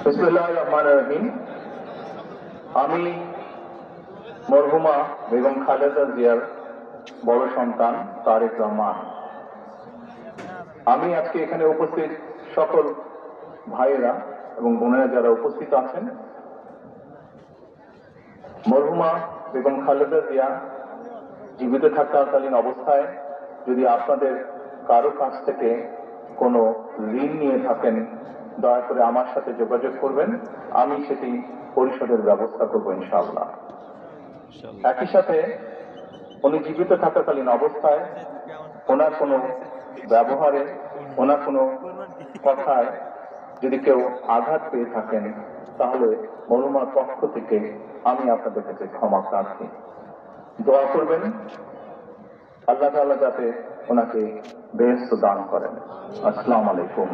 বিসমিল্লাহির রহমানির রহিম। আমি মরহুমা বেগম খালেদা জিয়ার বড় সন্তান তারেক রহমান। আমি আজকে এখানে উপস্থিত সকল ভাইয়েরা এবং বোনেরা যারা উপস্থিত আছেন, মরহুমা বেগম খালেদা জিয়া জীবিত থাকাকালীন অবস্থায় যদি আপনাদের কারো কাছ থেকে কোনো ঋণ নিয়ে থাকেন, দয়া করে আমার সাথে যোগাযোগ করবেন, আমি সেটি পরিশোধের ব্যবস্থা করবো ইনশাআল্লাহ। একই সাথে উনি জীবিত থাকাকালীন অবস্থায় ওনার কোনো ব্যবহারে, ওনার কোনো কথায় যদি কেউ আঘাত পেয়ে থাকেন, তাহলে মরহুমার পক্ষ থেকে আমি আপনাদের কাছে ক্ষমা প্রার্থী। দোয়া করবেন আল্লাহ তাআলা যাতে ওনাকে বেহেশত দান করেন। আসসালামু আলাইকুম।